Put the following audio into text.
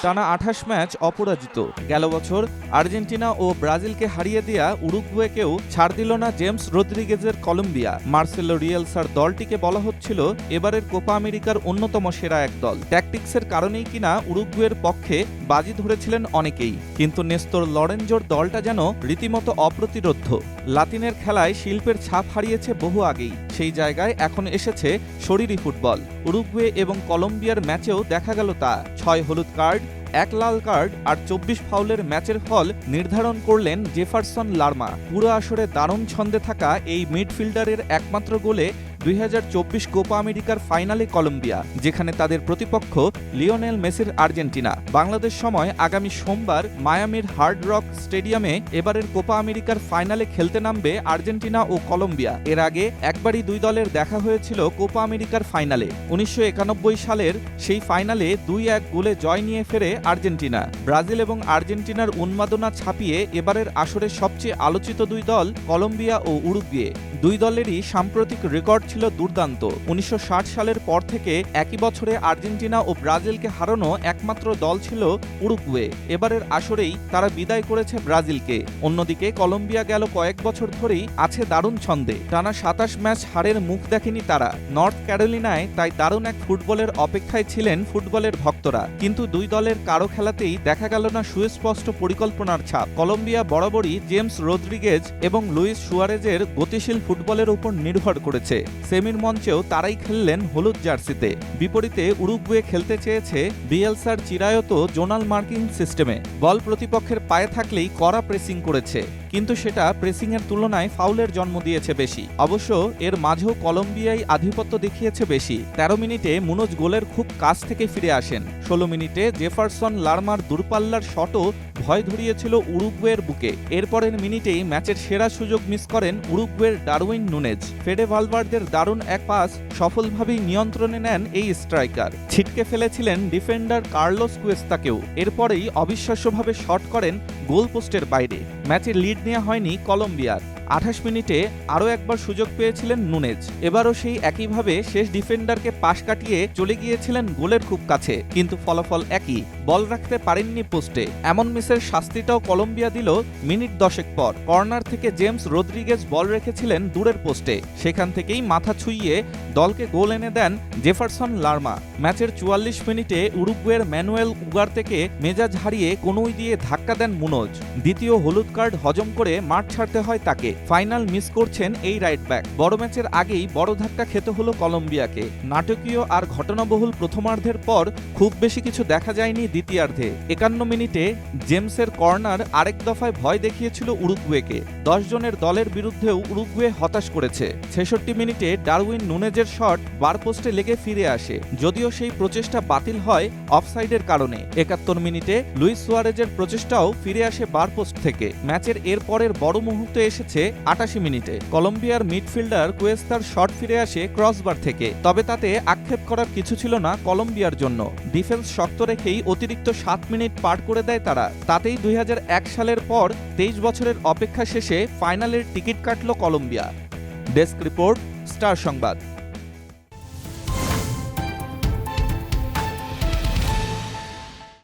টানা 28 ম্যাচ অপরাজিত। গেল বছর আর্জেন্টিনা ও ব্রাজিলকে হারিয়ে দেয়া উরুগুয়েকেও ছাড় দিল না জেমস রদ্রিগেজের কলম্বিয়া। মার্সেলো রিয়েলসার দলটিকে বলা হচ্ছিল এবারের কোপা আমেরিকার অন্যতম সেরা এক দল। ট্যাকটিক্সের কারণেই কিনা উরুগুয়ের পক্ষে বাজি ধরেছিলেন অনেকেই, কিন্তু নেস্তর লরেঞ্জোর দলটা যেন রীতিমতো অপ্রতিরোধ্য। লাতিনের খেলায় শিল্পের ছাপ হারিয়েছে বহু আগেই, সেই জায়গায় এখন এসেছে শরীরী ফুটবল। উরুগুয়ে এবং কলম্বিয়ার ম্যাচেও দেখা গেল তা। 6 হলুদ কার্ড, 1 লাল কার্ড আর 24 ফাউলের ম্যাচের ফল নির্ধারণ করলেন জেফারসন লারমা। পুরো আসরে দারুণ ছন্দে থাকা এই মিডফিল্ডারের একমাত্র গোলে 2024 কোপা আমেরিকার ফাইনালে কলম্বিয়া, যেখানে তাদের প্রতিপক্ষ লিওনেল মেসির আর্জেন্টিনা। বাংলাদেশ সময় আগামী সোমবার মায়ামির হার্ড রক স্টেডিয়ামে এবারের কোপা আমেরিকার ফাইনালে খেলতে নামবে আর্জেন্টিনা ও কলম্বিয়া। এর আগে একবারই দুই দলের দেখা হয়েছিল কোপা আমেরিকার ফাইনালে। 1991 সালের সেই ফাইনালে 2-1 গোলে জয় নিয়ে ফেরে আর্জেন্টিনা। ব্রাজিল এবং আর্জেন্টিনার উন্মাদনা ছাপিয়ে এবারের আসরের সবচেয়ে আলোচিত দুই দল কলম্বিয়া ও উরুগুয়ে। দুই দলেরই সাম্প্রতিক রেকর্ড ছিল দুর্দান্ত। 1960 সালের পর থেকে একই বছরে আর্জেন্টিনা ও ব্রাজিলকে হারানো একমাত্র দল ছিল উরুগুয়ে। এবারের আসরেই তারা বিদায় করেছে ব্রাজিলকে। অন্যদিকে কলম্বিয়া গেল কয়েক বছর ধরেই আছে দারুণ ছন্দে। টানা 27 ম্যাচ হারের মুখ দেখেনি তারা। নর্থ ক্যারোলিনায় তাই দারুণ এক ফুটবলের অপেক্ষায় ছিলেন ফুটবলের ভক্তরা, কিন্তু দুই দলের কারো খেলাতেই দেখা গেল না সুস্পষ্ট পরিকল্পনার ছাপ। কলম্বিয়া বরাবরই জেমস রদ্রিগেজ এবং লুইস সুয়ারেজের গতিশীল ফুটবলের উপর নির্ভর করেছে। সেমির মঞ্চেও তারাই খেললেন হলুদ জার্সিতে। বিপরীতে উরুগুয়ে খেলতে চেয়েছে বিয়েলসার চিরায়ত জোনাল মার্কিং সিস্টেমে। বল প্রতিপক্ষের পায়ে থাকলেই কড়া প্রেসিং করেছে, কিন্তু সেটা প্রেসিংয়ের তুলনায় ফাউলের জন্ম দিয়েছে বেশি। অবশ্য এর মাঝেও কলম্বিয়াই আধিপত্য দেখিয়েছে বেশি। 13 মিনিটে মুনোজ গোলের খুব কাছ থেকে ফিরে আসেন। 16 মিনিটে জেফারসন লারমার দূরপাল্লার শটও ভয় ধরিয়েছিল উরুগুয়ের বুকে। এরপরের মিনিটেই ম্যাচের সেরা সুযোগ মিস করেন উরুগুয়ের ডারউইন নুনেজ। ফেডে ভালভার্দের দারুণ এক পাস সফলভাবেই নিয়ন্ত্রণে নেন এই স্ট্রাইকার। ছিটকে ফেলেছিলেন ডিফেন্ডার কার্লোস কুয়েস্তাকেও। এরপরেই অবিশ্বাস্যভাবে শট করেন গোল পোস্টের বাইরে। ম্যাচে লিড নেওয়া হয়নি কলম্বিয়ার। 28 মিনিটে আরও একবার সুযোগ পেয়েছিলেন নুনেজ। এবারও সেই একইভাবে শেষ ডিফেন্ডারকে পাশ কাটিয়ে চলে গিয়েছিলেন গোলের খুব কাছে, কিন্তু ফলাফল একই, বল রাখতে পারেননি পোস্টে। এমন মিসের শাস্তিটাও কলম্বিয়া দিল মিনিট 10 পর। কর্নার থেকে জেমস রদ্রিগেজ বল রেখেছিলেন দূরের পোস্টে, সেখান থেকেই মাথা ছুঁইয়ে দলকে গোল এনে দেন জেফারসন লারমা। ম্যাচের 44 মিনিটে উরুগুয়ের ম্যানুয়েল উগার্তেকে মেজাজ হারিয়ে কনুই দিয়ে ধাক্কা দেন মুনোজ। দ্বিতীয় হলুদ কার্ড হজম করে মাঠ ছাড়তে হয় তাকে। ফাইনাল মিস করছেন এই রাইট ব্যাক। বড় ম্যাচের আগেই বড় ধাক্কা খেতে হলো কলম্বিয়াকে। নাটকীয় আর ঘটনাবহুল প্রথমার্ধের পর খুব বেশি কিছু দেখা যায়নি দ্বিতীয়ার্ধে। 51 মিনিটে জেমসের কর্নার আরেক দফায় ভয় দেখিয়েছিল উরুগুয়েকে। 10 জনের দলের বিরুদ্ধেও উরুগুয়ে হতাশ করেছে। 66 মিনিটে ডারউইন নুনেজের শট বার পোস্টে লেগে ফিরে আসে, যদিও সেই প্রচেষ্টা বাতিল হয় অফসাইডের কারণে। 71 মিনিটে লুইস সুয়ারেজের প্রচেষ্টাও ফিরে আসে বার পোস্ট থেকে। ম্যাচের এর পরের বড় মুহূর্ত এসেছে 88 মিনিটে। কলম্বিয়ার মিডফিল্ডার কুয়েস্তার শট ফিরে আসে ক্রসবার থেকে, তবে তাতে আক্ষেপ করার কিছু ছিল না কলম্বিয়ার জন্য। ডিফেন্স শক্ত রেখেই অতিরিক্ত 7 মিনিট পার করে দেয় তারা। তাতেই 2001 সালের পর 23 বছরের অপেক্ষা শেষে ফাইনালের টিকিট কাটল কলম্বিয়া। ডেস্ক রিপোর্ট, স্টার সংবাদ।